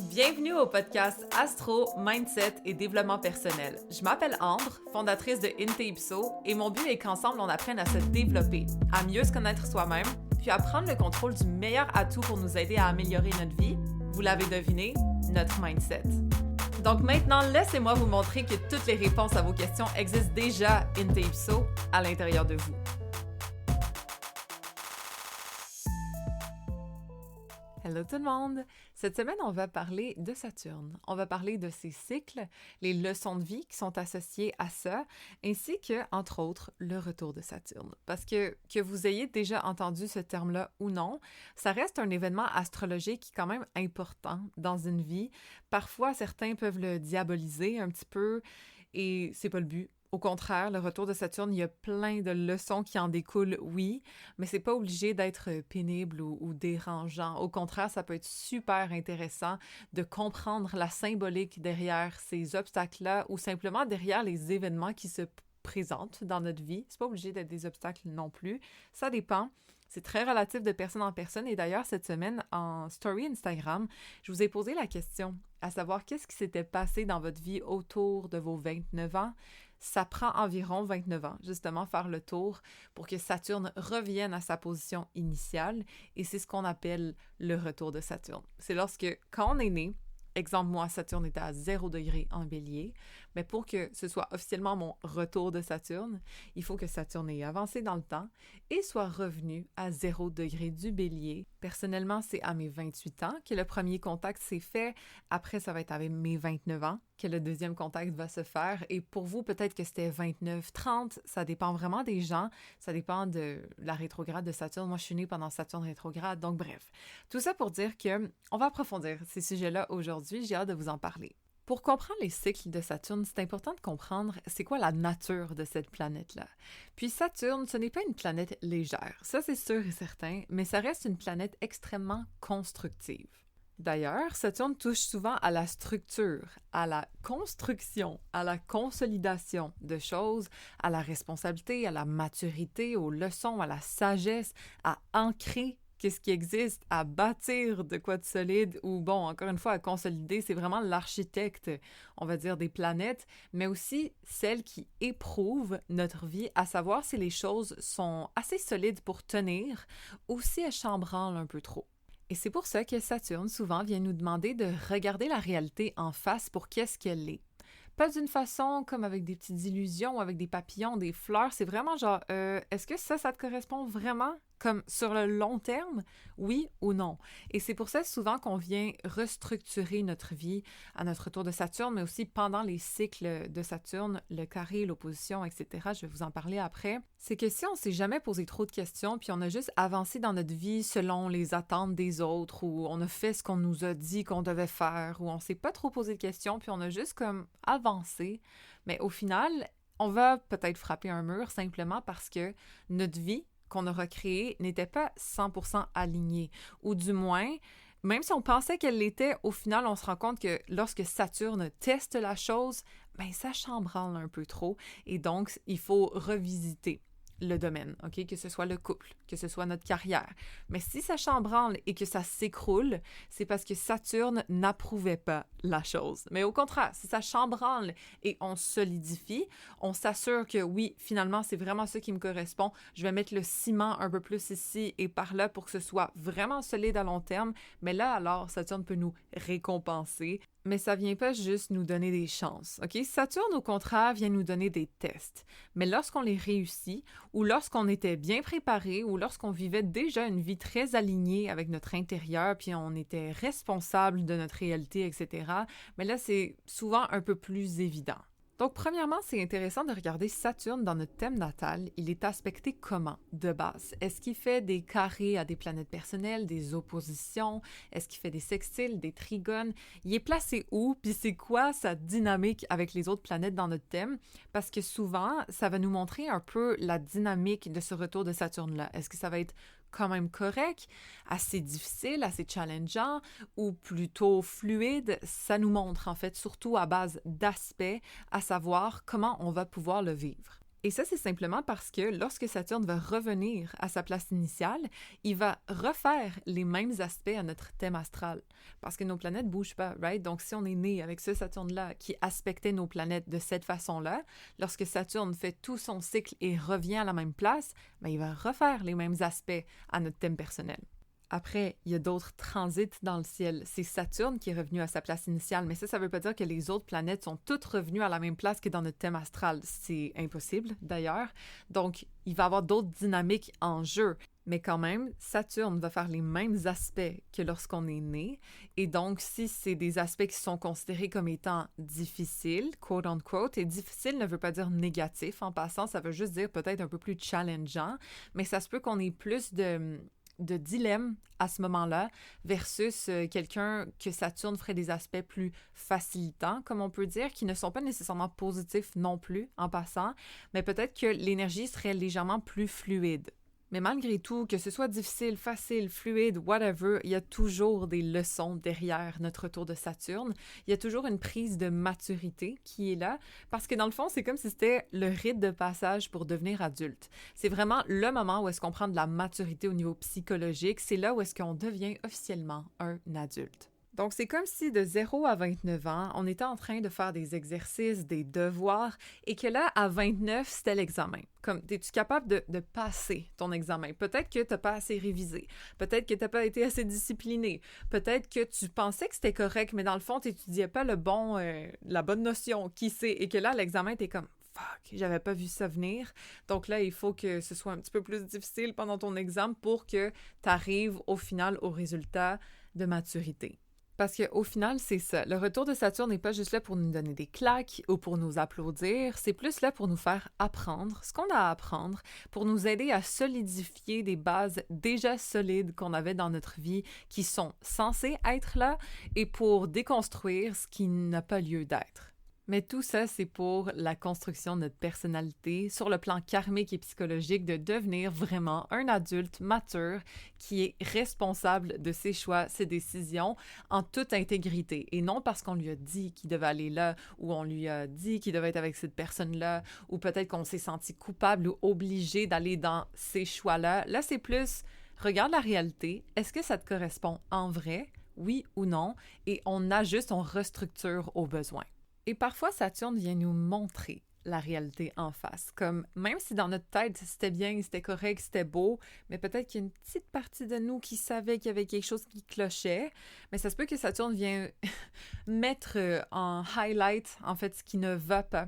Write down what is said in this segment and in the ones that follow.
Bienvenue au podcast Astro, Mindset et Développement personnel. Je m'appelle Ambre, fondatrice de Inte-Ipso, et mon but est qu'ensemble on apprenne à se développer, à mieux se connaître soi-même, puis à prendre le contrôle du meilleur atout pour nous aider à améliorer notre vie. Vous l'avez deviné, notre mindset. Donc maintenant, laissez-moi vous montrer que toutes les réponses à vos questions existent déjà Inte-Ipso à l'intérieur de vous. Hello tout le monde! Cette semaine, on va parler de Saturne. On va parler de ses cycles, les leçons de vie qui sont associées à ça, ainsi que, entre autres, le retour de Saturne. Parce que vous ayez déjà entendu ce terme-là ou non, ça reste un événement astrologique qui est quand même important dans une vie. Parfois, certains peuvent le diaboliser un petit peu et c'est pas le but. Au contraire, le retour de Saturne, il y a plein de leçons qui en découlent, oui, mais c'est pas obligé d'être pénible ou dérangeant. Au contraire, ça peut être super intéressant de comprendre la symbolique derrière ces obstacles-là ou simplement derrière les événements qui se présentent dans notre vie. C'est pas obligé d'être des obstacles non plus. Ça dépend. C'est très relatif de personne en personne. Et d'ailleurs, cette semaine, en story Instagram, je vous ai posé la question, à savoir qu'est-ce qui s'était passé dans votre vie autour de vos 29 ans. Ça prend environ 29 ans, justement, faire le tour pour que Saturne revienne à sa position initiale. Et c'est ce qu'on appelle le retour de Saturne. C'est lorsque, quand on est né, exemple, moi, Saturne était à 0 degré en Bélier, mais pour que ce soit officiellement mon retour de Saturne, il faut que Saturne ait avancé dans le temps et soit revenu à 0 degré du Bélier. Personnellement, c'est à mes 28 ans que le premier contact s'est fait. Après, ça va être avec mes 29 ans que le deuxième contact va se faire. Et pour vous, peut-être que c'était 29, 30. Ça dépend vraiment des gens. Ça dépend de la rétrograde de Saturne. Moi, je suis née pendant Saturne rétrograde. Donc, bref. Tout ça pour dire que on va approfondir ces sujets-là aujourd'hui. J'ai hâte de vous en parler. Pour comprendre les cycles de Saturne, c'est important de comprendre c'est quoi la nature de cette planète-là. Puis Saturne, ce n'est pas une planète légère, ça c'est sûr et certain, mais ça reste une planète extrêmement constructive. D'ailleurs, Saturne touche souvent à la structure, à la construction, à la consolidation de choses, à la responsabilité, à la maturité, aux leçons, à la sagesse, à ancrer qu'est-ce qui existe, à bâtir de quoi de solide ou, bon, encore une fois, à consolider. C'est vraiment l'architecte, on va dire, des planètes, mais aussi celle qui éprouve notre vie, à savoir si les choses sont assez solides pour tenir ou si elles chambranlent un peu trop. Et c'est pour ça que Saturne, souvent, vient nous demander de regarder la réalité en face pour qu'est-ce qu'elle est. Pas d'une façon comme avec des petites illusions, avec des papillons, des fleurs. C'est vraiment genre, est-ce que ça te correspond vraiment? Comme sur le long terme, oui ou non. Et c'est pour ça souvent qu'on vient restructurer notre vie à notre retour de Saturne, mais aussi pendant les cycles de Saturne, le carré, l'opposition, etc. Je vais vous en parler après. C'est que si on s'est jamais posé trop de questions, puis on a juste avancé dans notre vie selon les attentes des autres, ou on a fait ce qu'on nous a dit qu'on devait faire, ou on s'est pas trop posé de questions, puis on a juste comme avancé, mais au final, on va peut-être frapper un mur simplement parce que notre vie qu'on aura créée n'était pas 100% alignée. Ou du moins, même si on pensait qu'elle l'était, au final, on se rend compte que lorsque Saturne teste la chose, ben ça chambranle un peu trop. Et donc, il faut revisiter le domaine, OK? Que ce soit le couple, que ce soit notre carrière. Mais si ça chambranle et que ça s'écroule, c'est parce que Saturne n'approuvait pas la chose. Mais au contraire, si ça chambranle et on solidifie, on s'assure que oui, finalement, c'est vraiment ça qui me correspond. Je vais mettre le ciment un peu plus ici et par là pour que ce soit vraiment solide à long terme. Mais là, alors, Saturne peut nous récompenser. Mais ça vient pas juste nous donner des chances, OK? Saturne, au contraire, vient nous donner des tests. Mais lorsqu'on les réussit, ou lorsqu'on était bien préparé, ou lorsqu'on vivait déjà une vie très alignée avec notre intérieur, puis on était responsable de notre réalité, etc., mais là, c'est souvent un peu plus évident. Donc, premièrement, c'est intéressant de regarder Saturne dans notre thème natal. Il est aspecté comment, de base? Est-ce qu'il fait des carrés à des planètes personnelles, des oppositions? Est-ce qu'il fait des sextiles, des trigones? Il est placé où? Puis c'est quoi sa dynamique avec les autres planètes dans notre thème? Parce que souvent, ça va nous montrer un peu la dynamique de ce retour de Saturne-là. Est-ce que ça va être quand même correct, assez difficile, assez challengeant ou plutôt fluide? Ça nous montre en fait surtout à base d'aspects, à savoir comment on va pouvoir le vivre. Et ça, c'est simplement parce que lorsque Saturne va revenir à sa place initiale, il va refaire les mêmes aspects à notre thème astral. Parce que nos planètes ne bougent pas, right? Donc, si on est né avec ce Saturne-là qui aspectait nos planètes de cette façon-là, lorsque Saturne fait tout son cycle et revient à la même place, ben, il va refaire les mêmes aspects à notre thème personnel. Après, il y a d'autres transits dans le ciel. C'est Saturne qui est revenu à sa place initiale, mais ça veut pas dire que les autres planètes sont toutes revenues à la même place que dans notre thème astral. C'est impossible, d'ailleurs. Donc, il va y avoir d'autres dynamiques en jeu. Mais quand même, Saturne va faire les mêmes aspects que lorsqu'on est né. Et donc, si c'est des aspects qui sont considérés comme étant difficiles, quote unquote, et difficile ne veut pas dire négatif. En passant, ça veut juste dire peut-être un peu plus challengeant. Mais ça se peut qu'on ait plus de dilemme à ce moment-là versus quelqu'un que Saturne ferait des aspects plus facilitants, comme on peut dire, qui ne sont pas nécessairement positifs non plus en passant, mais peut-être que l'énergie serait légèrement plus fluide. Mais malgré tout, que ce soit difficile, facile, fluide, whatever, il y a toujours des leçons derrière notre retour de Saturne. Il y a toujours une prise de maturité qui est là, parce que dans le fond, c'est comme si c'était le rite de passage pour devenir adulte. C'est vraiment le moment où est-ce qu'on prend de la maturité au niveau psychologique. C'est là où est-ce qu'on devient officiellement un adulte. Donc, c'est comme si de 0 à 29 ans, on était en train de faire des exercices, des devoirs, et que là, à 29, c'était l'examen. Comme, es-tu capable de passer ton examen? Peut-être que tu n'as pas assez révisé. Peut-être que tu n'as pas été assez discipliné. Peut-être que tu pensais que c'était correct, mais dans le fond, tu n'étudiais pas la bonne notion, qui sait, et que là, l'examen, tu es comme « Fuck, j'avais pas vu ça venir. » Donc là, il faut que ce soit un petit peu plus difficile pendant ton examen pour que tu arrives au final au résultat de maturité. Parce qu'au final, c'est ça. Le retour de Saturne n'est pas juste là pour nous donner des claques ou pour nous applaudir, c'est plus là pour nous faire apprendre ce qu'on a à apprendre, pour nous aider à solidifier des bases déjà solides qu'on avait dans notre vie qui sont censées être là et pour déconstruire ce qui n'a pas lieu d'être. Mais tout ça, c'est pour la construction de notre personnalité, sur le plan karmique et psychologique, de devenir vraiment un adulte mature qui est responsable de ses choix, ses décisions, en toute intégrité. Et non parce qu'on lui a dit qu'il devait aller là, ou on lui a dit qu'il devait être avec cette personne-là, ou peut-être qu'on s'est senti coupable ou obligé d'aller dans ces choix-là. Là, c'est plus, regarde la réalité, est-ce que ça te correspond en vrai, oui ou non, et on ajuste, on restructure au besoin. Et parfois, Saturne vient nous montrer la réalité en face. Comme, même si dans notre tête, c'était bien, c'était correct, c'était beau, mais peut-être qu'il y a une petite partie de nous qui savait qu'il y avait quelque chose qui clochait, mais ça se peut que Saturne vienne mettre en highlight, en fait, ce qui ne va pas.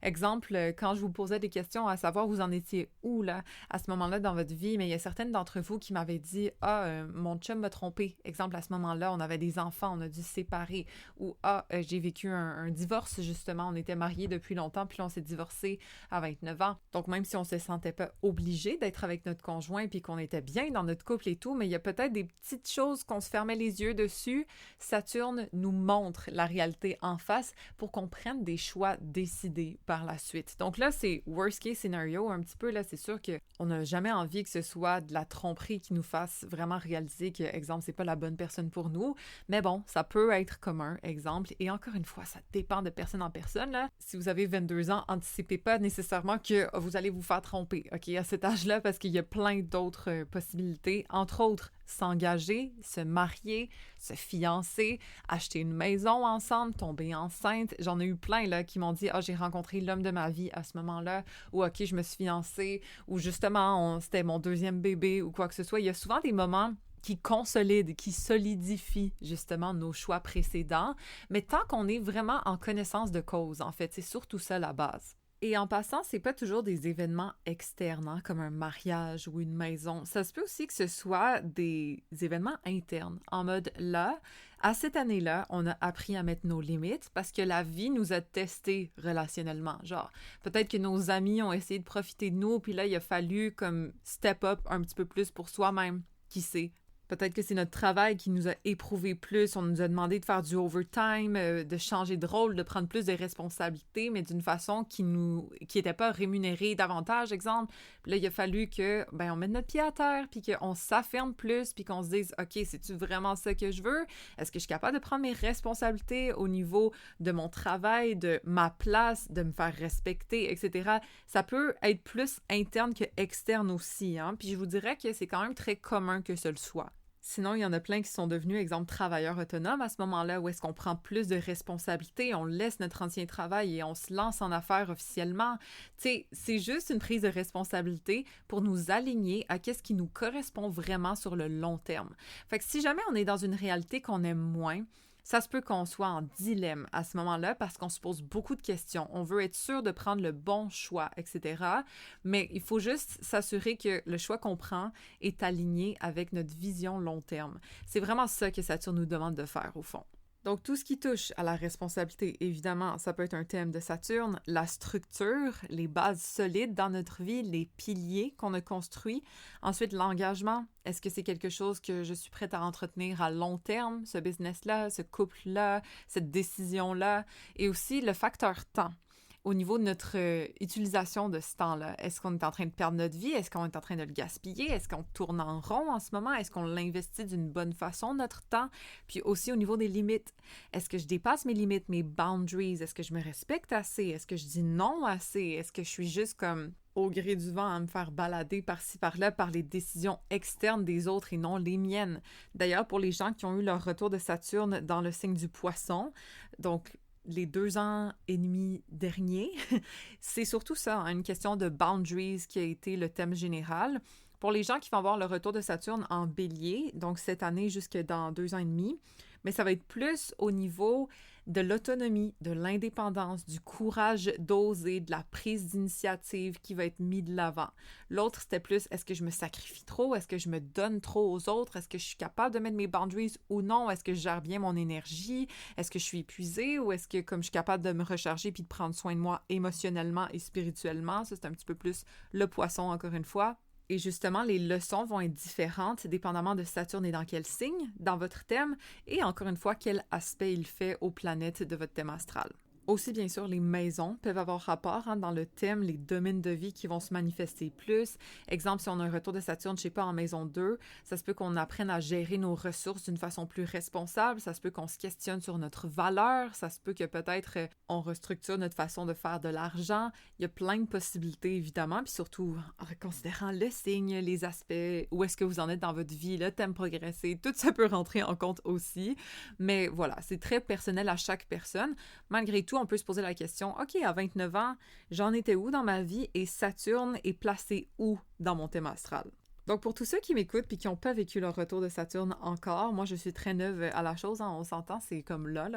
Exemple, quand je vous posais des questions à savoir vous en étiez où là, à ce moment-là dans votre vie, mais il y a certaines d'entre vous qui m'avaient dit « Ah, mon chum m'a trompé. » Exemple, à ce moment-là, on avait des enfants, on a dû se séparer. Ou « Ah, j'ai vécu un divorce justement, on était mariés depuis longtemps, puis on s'est divorcé à 29 ans. » Donc même si on se sentait pas obligé d'être avec notre conjoint puis qu'on était bien dans notre couple et tout, mais il y a peut-être des petites choses qu'on se fermait les yeux dessus. Saturne nous montre la réalité en face pour qu'on prenne des choix décidés par la suite. Donc là, c'est worst case scenario un petit peu. Là, c'est sûr qu'on n'a jamais envie que ce soit de la tromperie qui nous fasse vraiment réaliser que, exemple, c'est pas la bonne personne pour nous. Mais bon, ça peut être commun, exemple. Et encore une fois, ça dépend de personne en personne. Là. Si vous avez 22 ans, anticipez pas nécessairement que vous allez vous faire tromper, OK, à cet âge-là, parce qu'il y a plein d'autres possibilités. Entre autres, s'engager, se marier, se fiancer, acheter une maison ensemble, tomber enceinte. J'en ai eu plein là qui m'ont dit « Ah, j'ai rencontré l'homme de ma vie à ce moment-là » ou « OK, je me suis fiancée » ou justement, c'était mon deuxième bébé ou quoi que ce soit. Il y a souvent des moments qui consolident, qui solidifient justement nos choix précédents, mais tant qu'on est vraiment en connaissance de cause, en fait, c'est surtout ça la base. Et en passant, c'est pas toujours des événements externes, hein, comme un mariage ou une maison. Ça se peut aussi que ce soit des événements internes, en mode là, à cette année-là, on a appris à mettre nos limites parce que la vie nous a testés relationnellement. Genre, peut-être que nos amis ont essayé de profiter de nous, puis là, il a fallu comme step up un petit peu plus pour soi-même. Qui sait? Peut-être que c'est notre travail qui nous a éprouvé plus, on nous a demandé de faire du overtime, de changer de rôle, de prendre plus de responsabilités, mais d'une façon qui était pas rémunérée davantage, exemple. Puis là, il a fallu que, on mette notre pied à terre, puis qu'on s'affirme plus, puis qu'on se dise, OK, c'est-tu vraiment ça que je veux? Est-ce que je suis capable de prendre mes responsabilités au niveau de mon travail, de ma place, de me faire respecter, etc. Ça peut être plus interne que externe aussi, hein? Puis je vous dirais que c'est quand même très commun que ce le soit. Sinon, il y en a plein qui sont devenus, exemple, travailleurs autonomes à ce moment-là, où est-ce qu'on prend plus de responsabilités, on laisse notre ancien travail et on se lance en affaires officiellement. Tu sais, c'est juste une prise de responsabilité pour nous aligner à ce qui nous correspond vraiment sur le long terme. Fait que si jamais on est dans une réalité qu'on aime moins, ça se peut qu'on soit en dilemme à ce moment-là parce qu'on se pose beaucoup de questions. On veut être sûr de prendre le bon choix, etc. Mais il faut juste s'assurer que le choix qu'on prend est aligné avec notre vision long terme. C'est vraiment ça que Saturne nous demande de faire au fond. Donc, tout ce qui touche à la responsabilité, évidemment, ça peut être un thème de Saturne, la structure, les bases solides dans notre vie, les piliers qu'on a construits. Ensuite, l'engagement. Est-ce que c'est quelque chose que je suis prête à entretenir à long terme, ce business-là, ce couple-là, cette décision-là? Et aussi le facteur temps. Au niveau de notre utilisation de ce temps-là, est-ce qu'on est en train de perdre notre vie? Est-ce qu'on est en train de le gaspiller? Est-ce qu'on tourne en rond en ce moment? Est-ce qu'on l'investit d'une bonne façon, notre temps? Puis aussi au niveau des limites, est-ce que je dépasse mes limites, mes boundaries? Est-ce que je me respecte assez? Est-ce que je dis non assez? Est-ce que je suis juste comme au gré du vent à me faire balader par-ci par-là par les décisions externes des autres et non les miennes? D'ailleurs, pour les gens qui ont eu leur retour de Saturne dans le signe du Poisson, donc les 2 ans et demi derniers, c'est surtout ça, hein, une question de boundaries qui a été le thème général. Pour les gens qui vont avoir le retour de Saturne en Bélier, donc cette année jusque dans 2 ans et demi, mais ça va être plus au niveau de l'autonomie, de l'indépendance, du courage d'oser, de la prise d'initiative qui va être mis de l'avant. L'autre, c'était plus, est-ce que je me sacrifie trop? Est-ce que je me donne trop aux autres? Est-ce que je suis capable de mettre mes boundaries ou non? Est-ce que je gère bien mon énergie? Est-ce que je suis épuisée? Ou est-ce que comme je suis capable de me recharger puis de prendre soin de moi émotionnellement et spirituellement? Ça, c'est un petit peu plus le Poisson, encore une fois. Et justement, les leçons vont être différentes dépendamment de Saturne et dans quel signe, dans votre thème, et encore une fois, quel aspect il fait aux planètes de votre thème astral. Aussi, bien sûr, les maisons peuvent avoir rapport dans le thème, les domaines de vie qui vont se manifester plus. Exemple, si on a un retour de Saturne, je sais pas, en maison 2, ça se peut qu'on apprenne à gérer nos ressources d'une façon plus responsable, ça se peut qu'on se questionne sur notre valeur, ça se peut que peut-être on restructure notre façon de faire de l'argent. Il y a plein de possibilités, évidemment, puis surtout en considérant le signe, les aspects, où est-ce que vous en êtes dans votre vie, le thème progressé, tout ça peut rentrer en compte aussi. Mais voilà, c'est très personnel à chaque personne. Malgré tout, on peut se poser la question, OK, à 29 ans, j'en étais où dans ma vie et Saturne est placé où dans mon thème astral? Donc, pour tous ceux qui m'écoutent et qui n'ont pas vécu leur retour de Saturne encore, moi, je suis très neuve à la chose, hein, on s'entend, c'est comme là.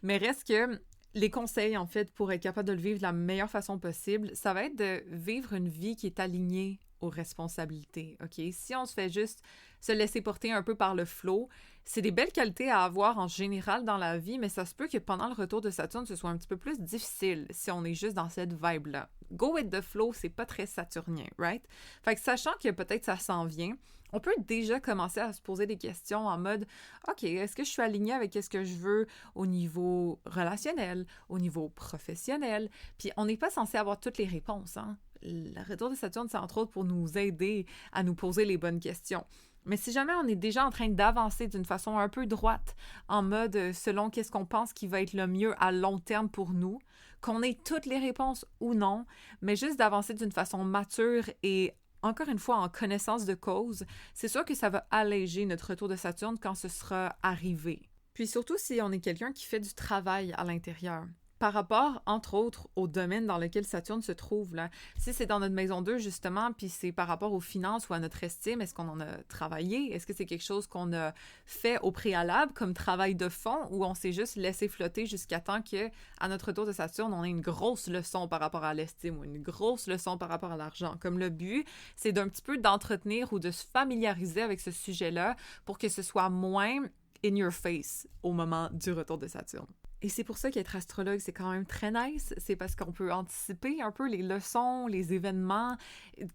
Mais reste que les conseils, en fait, pour être capable de le vivre de la meilleure façon possible, ça va être de vivre une vie qui est alignée aux responsabilités, OK? Si on se fait juste se laisser porter un peu par le flow, c'est des belles qualités à avoir en général dans la vie, mais ça se peut que pendant le retour de Saturne, ce soit un petit peu plus difficile si on est juste dans cette vibe-là. Go with the flow, c'est pas très saturnien, right? Fait que sachant que peut-être ça s'en vient, on peut déjà commencer à se poser des questions en mode « OK, est-ce que je suis alignée avec ce que je veux au niveau relationnel, au niveau professionnel? » Puis on n'est pas censé avoir toutes les réponses, hein? Le retour de Saturne, c'est entre autres pour nous aider à nous poser les bonnes questions. Mais si jamais on est déjà en train d'avancer d'une façon un peu droite, en mode selon qu'est-ce qu'on pense qui va être le mieux à long terme pour nous, qu'on ait toutes les réponses ou non, mais juste d'avancer d'une façon mature et encore une fois en connaissance de cause, c'est sûr que ça va alléger notre retour de Saturne quand ce sera arrivé. Puis surtout si on est quelqu'un qui fait du travail à l'intérieur. Par rapport, entre autres, au domaine dans lequel Saturne se trouve, là. Si c'est dans notre maison 2, justement, puis c'est par rapport aux finances ou à notre estime, est-ce qu'on en a travaillé? Est-ce que c'est quelque chose qu'on a fait au préalable comme travail de fond ou on s'est juste laissé flotter jusqu'à temps que, à notre retour de Saturne, on ait une grosse leçon par rapport à l'estime ou une grosse leçon par rapport à l'argent? Comme le but, c'est d'un petit peu d'entretenir ou de se familiariser avec ce sujet-là pour que ce soit moins in your face au moment du retour de Saturne. Et c'est pour ça qu'être astrologue, c'est quand même très nice. C'est parce qu'on peut anticiper un peu les leçons, les événements,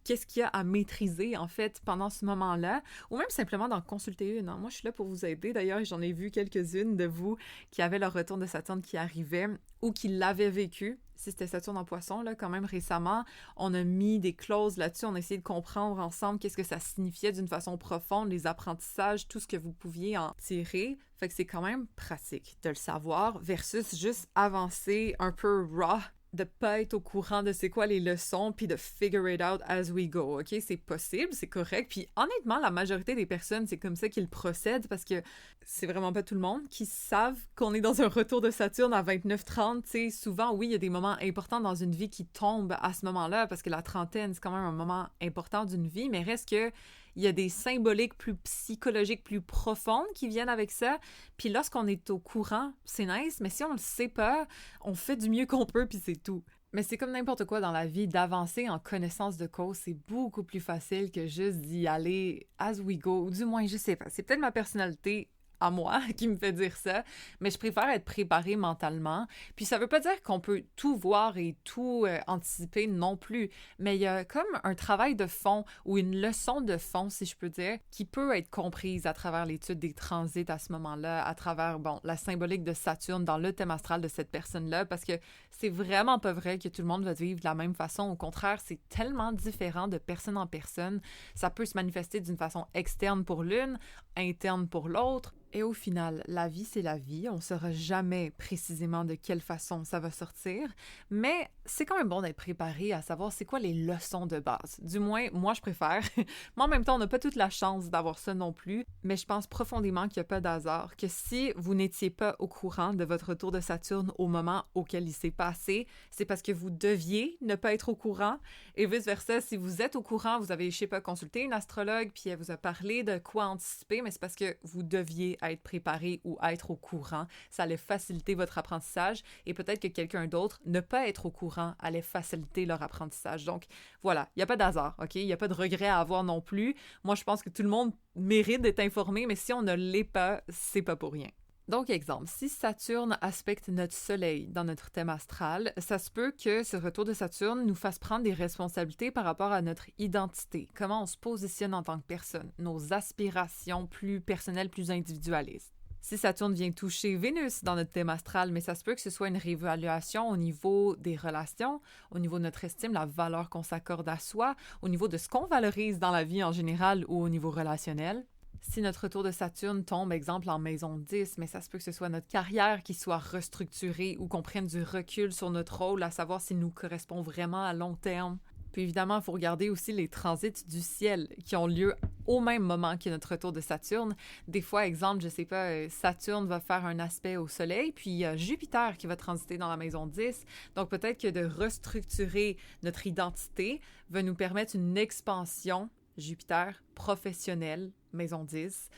qu'est-ce qu'il y a à maîtriser, en fait, pendant ce moment-là, ou même simplement d'en consulter une. Hein. Moi, je suis là pour vous aider. D'ailleurs, j'en ai vu quelques-unes de vous qui avaient leur retour de Saturne qui arrivait ou qui l'avaient vécu. Si c'était Saturne en Poisson, là, quand même récemment, on a mis des clauses là-dessus, on a essayé de comprendre ensemble qu'est-ce que ça signifiait d'une façon profonde, les apprentissages, tout ce que vous pouviez en tirer. Fait que c'est quand même pratique de le savoir versus juste avancer un peu raw, de pas être au courant de c'est quoi les leçons, puis de figure it out as we go, ok? C'est possible, c'est correct, puis honnêtement, la majorité des personnes, c'est comme ça qu'ils procèdent, parce que c'est vraiment pas tout le monde qui savent qu'on est dans un retour de Saturne à 29-30, tu sais, souvent, oui, il y a des moments importants dans une vie qui tombent à ce moment-là, parce que la trentaine, c'est quand même un moment important d'une vie, mais reste que il y a des symboliques plus psychologiques, plus profondes qui viennent avec ça. Puis lorsqu'on est au courant, c'est nice, mais si on le sait pas, on fait du mieux qu'on peut, puis c'est tout. Mais c'est comme n'importe quoi dans la vie, d'avancer en connaissance de cause, c'est beaucoup plus facile que juste d'y aller as we go, ou du moins, je sais pas, c'est peut-être ma personnalité à moi qui me fait dire ça, mais je préfère être préparée mentalement. Puis ça veut pas dire qu'on peut tout voir et tout anticiper non plus, mais il y a comme un travail de fond ou une leçon de fond, si je peux dire, qui peut être comprise à travers l'étude des transits à ce moment-là, à travers, bon, la symbolique de Saturne dans le thème astral de cette personne-là, parce que c'est vraiment pas vrai que tout le monde va vivre de la même façon. Au contraire, c'est tellement différent de personne en personne. Ça peut se manifester d'une façon externe pour l'une, interne pour l'autre. Et au final, la vie, c'est la vie. On ne saura jamais précisément de quelle façon ça va sortir, mais c'est quand même bon d'être préparé à savoir c'est quoi les leçons de base. Du moins, moi, je préfère. Mais en même temps, on n'a pas toute la chance d'avoir ça non plus, mais je pense profondément qu'il n'y a pas d'hasard, que si vous n'étiez pas au courant de votre retour de Saturne au moment auquel il s'est passé, c'est parce que vous deviez ne pas être au courant, et vice-versa, si vous êtes au courant, vous avez, je sais pas, consulté une astrologue, puis elle vous a parlé de quoi anticiper, mais c'est parce que vous deviez être préparé ou être au courant. Ça allait faciliter votre apprentissage et peut-être que quelqu'un d'autre, ne pas être au courant, allait faciliter leur apprentissage. Donc, voilà, il n'y a pas d'hasard, OK? Il n'y a pas de regret à avoir non plus. Moi, je pense que tout le monde mérite d'être informé, mais si on ne l'est pas, c'est pas pour rien. Donc, exemple, si Saturne aspecte notre Soleil dans notre thème astral, ça se peut que ce retour de Saturne nous fasse prendre des responsabilités par rapport à notre identité, comment on se positionne en tant que personne, nos aspirations plus personnelles, plus individualistes. Si Saturne vient toucher Vénus dans notre thème astral, mais ça se peut que ce soit une réévaluation au niveau des relations, au niveau de notre estime, la valeur qu'on s'accorde à soi, au niveau de ce qu'on valorise dans la vie en général ou au niveau relationnel. Si notre retour de Saturne tombe, exemple, en maison 10, mais ça se peut que ce soit notre carrière qui soit restructurée ou qu'on prenne du recul sur notre rôle, à savoir s'il nous correspond vraiment à long terme. Puis évidemment, il faut regarder aussi les transits du ciel qui ont lieu au même moment que notre retour de Saturne. Des fois, exemple, je sais pas, Saturne va faire un aspect au Soleil, puis il y a Jupiter qui va transiter dans la maison 10. Donc peut-être que de restructurer notre identité va nous permettre une expansion Jupiter professionnelle, maison 10,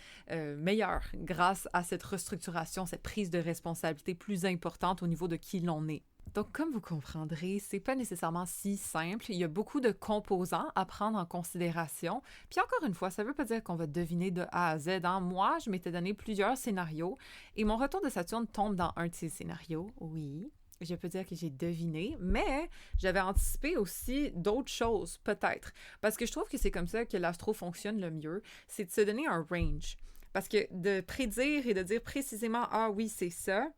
meilleure grâce à cette restructuration, cette prise de responsabilité plus importante au niveau de qui l'on est. Donc, comme vous comprendrez, c'est pas nécessairement si simple. Il y a beaucoup de composants à prendre en considération. Puis encore une fois, ça veut pas dire qu'on va deviner de A à Z. Hein? Moi, je m'étais donné plusieurs scénarios et mon retour de Saturne tombe dans un de ces scénarios, oui. Je peux dire que j'ai deviné, mais j'avais anticipé aussi d'autres choses, peut-être. Parce que je trouve que c'est comme ça que l'astro fonctionne le mieux, c'est de se donner un range. Parce que de prédire et de dire précisément « Ah oui, c'est ça »,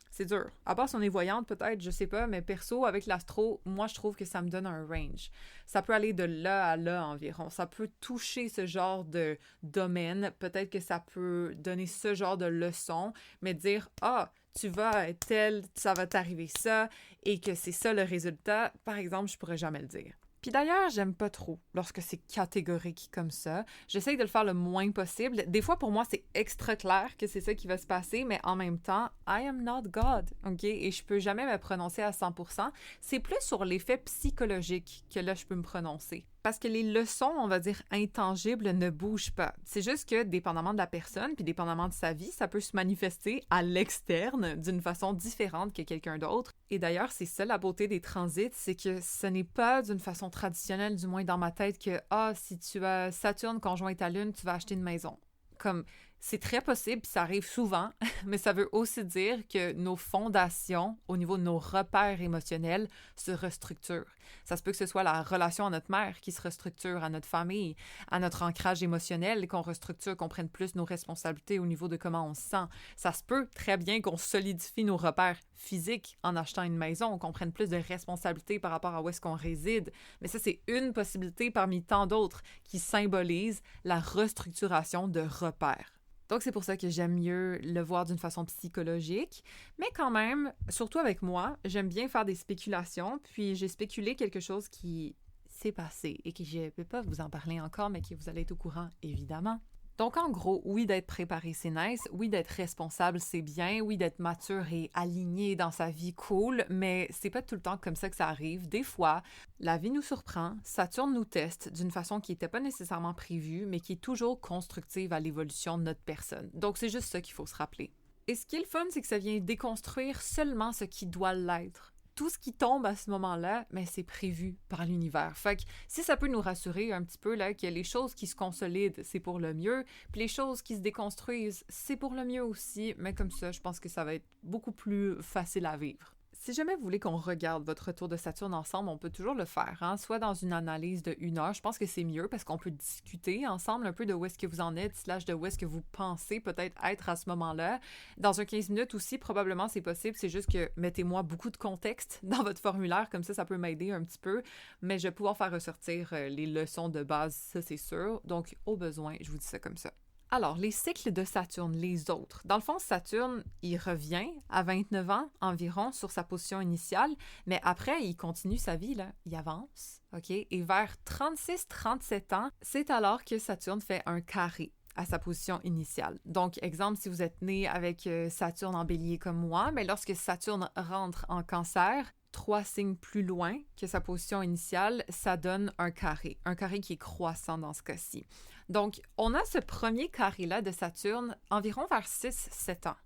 c'est dur. À part si on est voyante, peut-être, je sais pas, mais perso, avec l'astro, moi, je trouve que ça me donne un range. Ça peut aller de là à là environ. Ça peut toucher ce genre de domaine. Peut-être que ça peut donner ce genre de leçon, mais dire « Ah, tu vas être tel, ça va t'arriver ça, et que c'est ça le résultat », par exemple, je pourrais jamais le dire. Puis d'ailleurs, j'aime pas trop lorsque c'est catégorique comme ça. J'essaye de le faire le moins possible. Des fois, pour moi, c'est extra clair que c'est ça qui va se passer, mais en même temps, I am not God, OK? Et je peux jamais me prononcer à 100%. C'est plus sur l'effet psychologique que là, je peux me prononcer. Parce que les leçons, on va dire, intangibles ne bougent pas. C'est juste que, dépendamment de la personne, puis dépendamment de sa vie, ça peut se manifester à l'externe d'une façon différente que quelqu'un d'autre. Et d'ailleurs, c'est ça la beauté des transits, c'est que ce n'est pas d'une façon traditionnelle, du moins dans ma tête, que « Ah, si tu as Saturne conjoint à Lune, tu vas acheter une maison. » Comme, C'est très possible, puis ça arrive souvent, mais ça veut aussi dire que nos fondations, au niveau de nos repères émotionnels, se restructurent. Ça se peut que ce soit la relation à notre mère qui se restructure, à notre famille, à notre ancrage émotionnel, qu'on restructure, qu'on prenne plus nos responsabilités au niveau de comment on se sent. Ça se peut très bien qu'on solidifie nos repères physiques en achetant une maison, qu'on prenne plus de responsabilités par rapport à où est-ce qu'on réside. Mais ça, c'est une possibilité parmi tant d'autres qui symbolise la restructuration de repères. Donc, c'est pour ça que j'aime mieux le voir d'une façon psychologique. Mais quand même, surtout avec moi, j'aime bien faire des spéculations. Puis, j'ai spéculé quelque chose qui s'est passé et que je ne peux pas vous en parler encore, mais que vous allez être au courant, évidemment. Donc, en gros, oui, d'être préparé, c'est nice. Oui, d'être responsable, c'est bien. Oui, d'être mature et aligné dans sa vie, cool. Mais c'est pas tout le temps comme ça que ça arrive. Des fois, la vie nous surprend, Saturne nous teste d'une façon qui n'était pas nécessairement prévue, mais qui est toujours constructive à l'évolution de notre personne. Donc, c'est juste ça qu'il faut se rappeler. Et ce qui est le fun, c'est que ça vient déconstruire seulement ce qui doit l'être. Tout ce qui tombe à ce moment-là, mais c'est prévu par l'univers. Fait que si ça peut nous rassurer un petit peu là, que les choses qui se consolident, c'est pour le mieux, puis les choses qui se déconstruisent, c'est pour le mieux aussi, mais comme ça, je pense que ça va être beaucoup plus facile à vivre. Si jamais vous voulez qu'on regarde votre retour de Saturne ensemble, on peut toujours le faire, hein? Soit dans une analyse de 1 heure, je pense que c'est mieux parce qu'on peut discuter ensemble un peu de où est-ce que vous en êtes, / de où est-ce que vous pensez peut-être être à ce moment-là. Dans un 15 minutes aussi, probablement c'est possible, c'est juste que mettez-moi beaucoup de contexte dans votre formulaire, comme ça peut m'aider un petit peu, mais je vais pouvoir faire ressortir les leçons de base, ça c'est sûr. Donc, au besoin, je vous dis ça comme ça. Alors, les cycles de Saturne, les autres. Dans le fond, Saturne, il revient à 29 ans environ sur sa position initiale, mais après, il continue sa vie, là. Il avance, OK? Et vers 36-37 ans, c'est alors que Saturne fait un carré à sa position initiale. Donc, exemple, si vous êtes né avec Saturne en bélier comme moi, mais lorsque Saturne rentre en cancer, 3 signes plus loin que sa position initiale, ça donne un carré qui est croissant dans ce cas-ci. Donc, on a ce premier carré-là de Saturne environ vers 6-7 ans.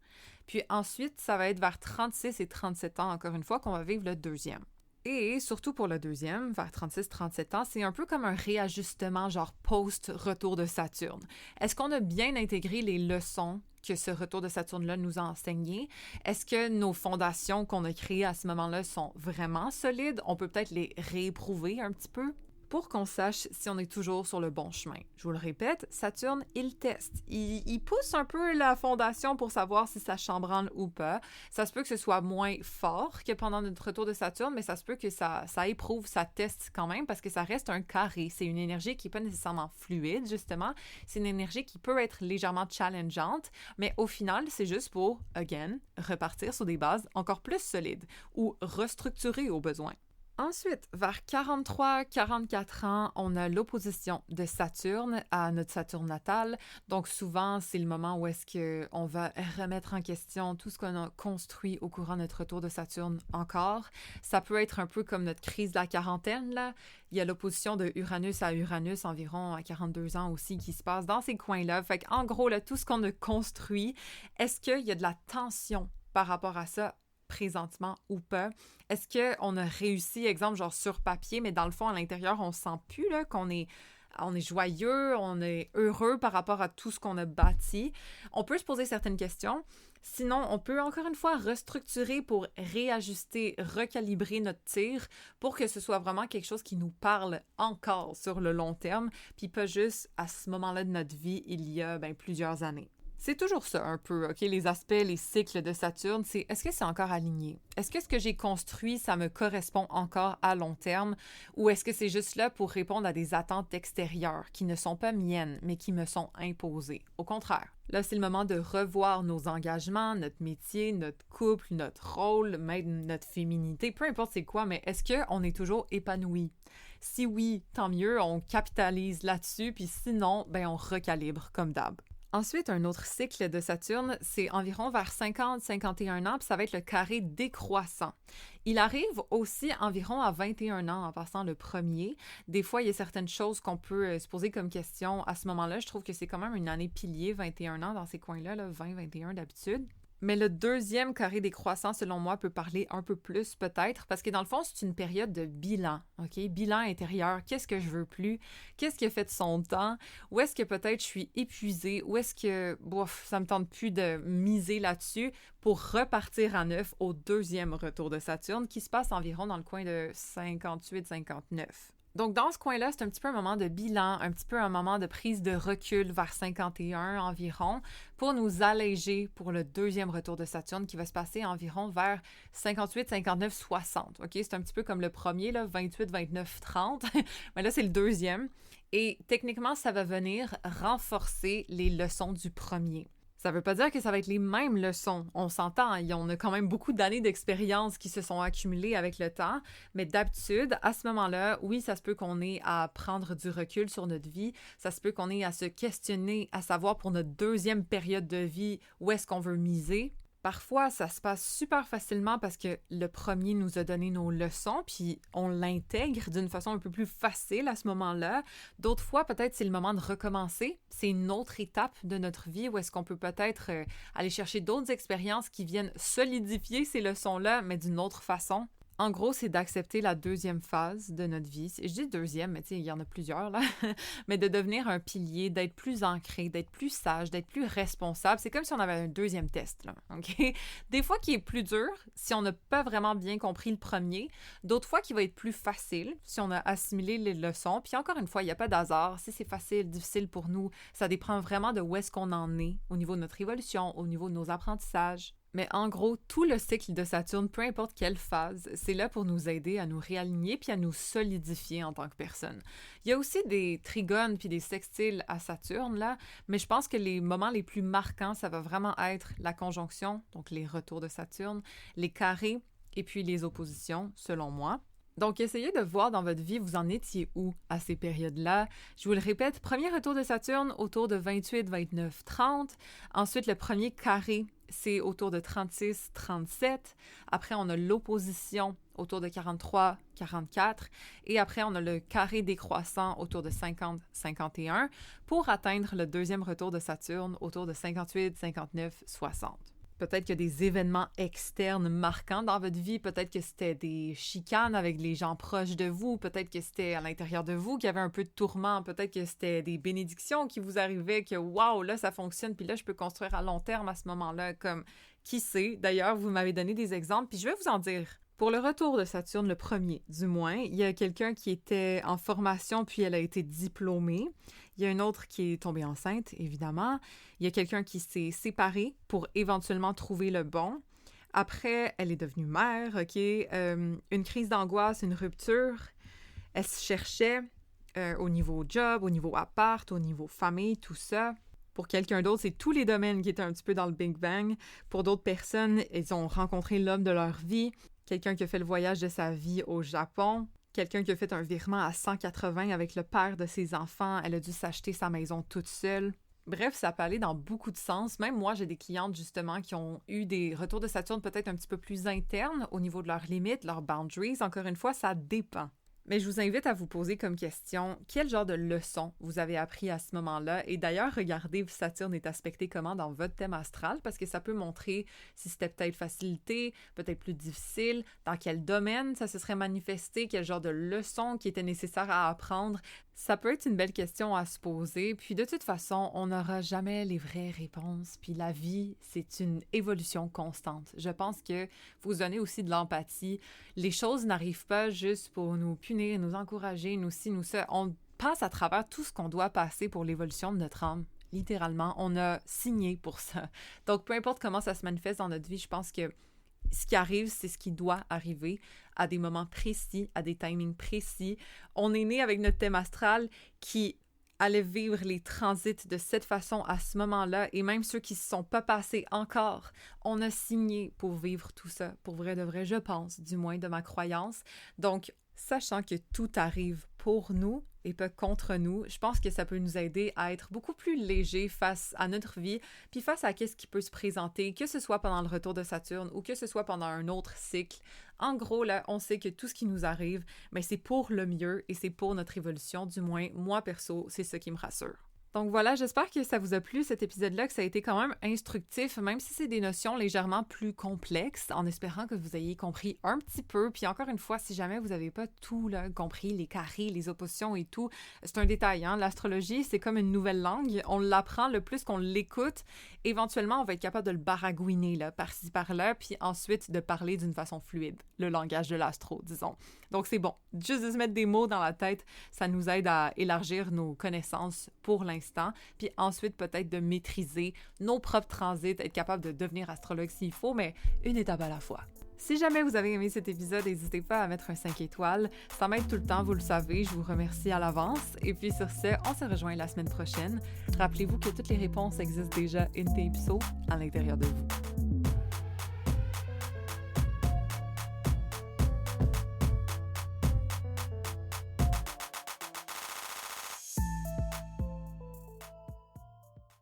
Puis ensuite, ça va être vers 36 et 37 ans, encore une fois, qu'on va vivre le deuxième. Et surtout pour le deuxième, vers 36-37 ans, c'est un peu comme un réajustement, genre post-retour de Saturne. Est-ce qu'on a bien intégré les leçons que ce retour de Saturne-là nous a enseignées? Est-ce que nos fondations qu'on a créées à ce moment-là sont vraiment solides? On peut peut-être les rééprouver un petit peu pour qu'on sache si on est toujours sur le bon chemin. Je vous le répète, Saturne, il teste. Il pousse un peu la fondation pour savoir si ça chambranle ou pas. Ça se peut que ce soit moins fort que pendant notre retour de Saturne, mais ça se peut que ça éprouve, ça teste quand même, parce que ça reste un carré. C'est une énergie qui n'est pas nécessairement fluide, justement. C'est une énergie qui peut être légèrement challengeante, mais au final, c'est juste pour, again, repartir sur des bases encore plus solides ou restructurer au besoin. Ensuite, vers 43-44 ans, on a l'opposition de Saturne à notre Saturne natale. Donc souvent, c'est le moment où est-ce qu'on va remettre en question tout ce qu'on a construit au courant de notre retour de Saturne encore. Ça peut être un peu comme notre crise de la quarantaine, là. Il y a l'opposition de Uranus à Uranus environ à 42 ans aussi qui se passe dans ces coins-là. Fait qu'en gros, là, tout ce qu'on a construit, est-ce qu'il y a de la tension par rapport à ça présentement ou pas? Est-ce qu'on a réussi, exemple, genre sur papier, mais dans le fond, à l'intérieur, on sent plus là, qu'on est joyeux, on est heureux par rapport à tout ce qu'on a bâti? On peut se poser certaines questions. Sinon, on peut encore une fois restructurer pour réajuster, recalibrer notre tir pour que ce soit vraiment quelque chose qui nous parle encore sur le long terme, puis pas juste à ce moment-là de notre vie, il y a plusieurs années. C'est toujours ça un peu, OK? Les aspects, les cycles de Saturne, c'est est-ce que c'est encore aligné? Est-ce que ce que j'ai construit, ça me correspond encore à long terme? Ou est-ce que c'est juste là pour répondre à des attentes extérieures qui ne sont pas miennes, mais qui me sont imposées? Au contraire. Là, c'est le moment de revoir nos engagements, notre métier, notre couple, notre rôle, même notre féminité, peu importe c'est quoi, mais est-ce qu'on est toujours épanoui? Si oui, tant mieux, on capitalise là-dessus, puis sinon, on recalibre comme d'hab. Ensuite, un autre cycle de Saturne, c'est environ vers 50-51 ans, puis ça va être le carré décroissant. Il arrive aussi environ à 21 ans en passant le premier. Des fois, il y a certaines choses qu'on peut se poser comme question à ce moment-là. Je trouve que c'est quand même une année pilier, 21 ans dans ces coins-là, 20-21 d'habitude. Mais le deuxième carré décroissant, selon moi, peut parler un peu plus peut-être, parce que dans le fond, c'est une période de bilan, OK? Bilan intérieur, qu'est-ce que je veux plus? Qu'est-ce qui a fait de son temps? Où est-ce que peut-être je suis épuisée? Où est-ce que, bof, ça me tente plus de miser là-dessus pour repartir à neuf au deuxième retour de Saturne, qui se passe environ dans le coin de 58-59. Donc, dans ce coin-là, c'est un petit peu un moment de bilan, un petit peu un moment de prise de recul vers 51 environ pour nous alléger pour le deuxième retour de Saturne qui va se passer environ vers 58, 59, 60. OK? C'est un petit peu comme le premier, là, 28, 29, 30. Mais là, c'est le deuxième. Et techniquement, ça va venir renforcer les leçons du premier. Ça ne veut pas dire que ça va être les mêmes leçons. On s'entend, on a quand même beaucoup d'années d'expérience qui se sont accumulées avec le temps, mais d'habitude, à ce moment-là, oui, ça se peut qu'on ait à prendre du recul sur notre vie, ça se peut qu'on ait à se questionner, à savoir pour notre deuxième période de vie, où est-ce qu'on veut miser. Parfois, ça se passe super facilement parce que le premier nous a donné nos leçons, puis on l'intègre d'une façon un peu plus facile à ce moment-là. D'autres fois, peut-être c'est le moment de recommencer. C'est une autre étape de notre vie où est-ce qu'on peut peut-être aller chercher d'autres expériences qui viennent solidifier ces leçons-là, mais d'une autre façon. En gros, c'est d'accepter la deuxième phase de notre vie. Je dis deuxième, mais tu sais, il y en a plusieurs, là. Mais de devenir un pilier, d'être plus ancré, d'être plus sage, d'être plus responsable. C'est comme si on avait un deuxième test, là, OK? Des fois qui est plus dur, si on n'a pas vraiment bien compris le premier. D'autres fois qui va être plus facile, si on a assimilé les leçons. Puis encore une fois, il n'y a pas d'hasard. Si c'est facile, difficile pour nous, ça dépend vraiment de où est-ce qu'on en est au niveau de notre évolution, au niveau de nos apprentissages. Mais en gros, tout le cycle de Saturne, peu importe quelle phase, c'est là pour nous aider à nous réaligner puis à nous solidifier en tant que personne. Il y a aussi des trigones puis des sextiles à Saturne, là, mais je pense que les moments les plus marquants, ça va vraiment être la conjonction, donc les retours de Saturne, les carrés et puis les oppositions, selon moi. Donc, essayez de voir dans votre vie, vous en étiez où à ces périodes-là. Je vous le répète, premier retour de Saturne autour de 28, 29, 30. Ensuite, le premier carré, c'est autour de 36, 37. Après, on a l'opposition autour de 43, 44. Et après, on a le carré décroissant autour de 50, 51 pour atteindre le deuxième retour de Saturne autour de 58, 59, 60. Peut-être qu'il y a des événements externes marquants dans votre vie. Peut-être que c'était des chicanes avec les gens proches de vous. Peut-être que c'était à l'intérieur de vous qu'il y avait un peu de tourment. Peut-être que c'était des bénédictions qui vous arrivaient, que waouh, là, ça fonctionne. Puis là, je peux construire à long terme à ce moment-là. Comme, qui sait? D'ailleurs, vous m'avez donné des exemples. Puis je vais vous en dire. Pour le retour de Saturne, le premier, du moins, il y a quelqu'un qui était en formation, puis elle a été diplômée. Il y a une autre qui est tombée enceinte, évidemment. Il y a quelqu'un qui s'est séparé pour éventuellement trouver le bon. Après, elle est devenue mère, OK? Une crise d'angoisse, une rupture. Elle se cherchait au niveau job, au niveau appart, au niveau famille, tout ça. Pour quelqu'un d'autre, c'est tous les domaines qui étaient un petit peu dans le Big Bang. Pour d'autres personnes, ils ont rencontré l'homme de leur vie. Quelqu'un qui a fait le voyage de sa vie au Japon. Quelqu'un qui a fait un virement à 180 avec le père de ses enfants. Elle a dû s'acheter sa maison toute seule. Bref, ça peut aller dans beaucoup de sens. Même moi, j'ai des clientes, justement, qui ont eu des retours de Saturne peut-être un petit peu plus internes au niveau de leurs limites, leurs boundaries. Encore une fois, ça dépend. Mais je vous invite à vous poser comme question, quel genre de leçon vous avez appris à ce moment-là? Et d'ailleurs, regardez Saturne est aspecté comment dans votre thème astral, parce que ça peut montrer si c'était peut-être facilité, peut-être plus difficile, dans quel domaine ça se serait manifesté, quel genre de leçon qui était nécessaire à apprendre. Ça peut être une belle question à se poser, puis de toute façon, on n'aura jamais les vraies réponses, puis la vie, c'est une évolution constante. Je pense que vous donnez aussi de l'empathie. Les choses n'arrivent pas juste pour nous punir, nous encourager, nous ci, nous ça. On passe à travers tout ce qu'on doit passer pour l'évolution de notre âme. Littéralement, on a signé pour ça. Donc, peu importe comment ça se manifeste dans notre vie, je pense que ce qui arrive, c'est ce qui doit arriver à des moments précis, à des timings précis. On est né avec notre thème astral qui allait vivre les transits de cette façon à ce moment-là, et même ceux qui ne se sont pas passés encore, on a signé pour vivre tout ça. Pour vrai de vrai, je pense, du moins de ma croyance. Donc, sachant que tout arrive pour nous et pas contre nous, je pense que ça peut nous aider à être beaucoup plus léger face à notre vie, puis face à qu'est-ce qui peut se présenter, que ce soit pendant le retour de Saturne ou que ce soit pendant un autre cycle. En gros, là, on sait que tout ce qui nous arrive, mais c'est pour le mieux et c'est pour notre évolution. Du moins, moi, perso, c'est ce qui me rassure. Donc voilà, j'espère que ça vous a plu cet épisode-là, que ça a été quand même instructif, même si c'est des notions légèrement plus complexes, en espérant que vous ayez compris un petit peu. Puis encore une fois, si jamais vous n'avez pas tout là, compris, les carrés, les oppositions et tout, c'est un détail, hein? L'astrologie, c'est comme une nouvelle langue. On l'apprend le plus qu'on l'écoute. Éventuellement, on va être capable de le baragouiner là, par-ci, par-là, puis ensuite de parler d'une façon fluide, le langage de l'astro, disons. Donc c'est bon, juste de se mettre des mots dans la tête, ça nous aide à élargir nos connaissances pour l'instant, puis ensuite peut-être de maîtriser nos propres transits, être capable de devenir astrologue s'il faut, mais une étape à la fois. Si jamais vous avez aimé cet épisode, n'hésitez pas à mettre un 5 étoiles. Ça m'aide tout le temps, vous le savez, je vous remercie à l'avance. Et puis sur ce, on se rejoint la semaine prochaine. Rappelez-vous que toutes les réponses existent déjà in Ipso à l'intérieur de vous.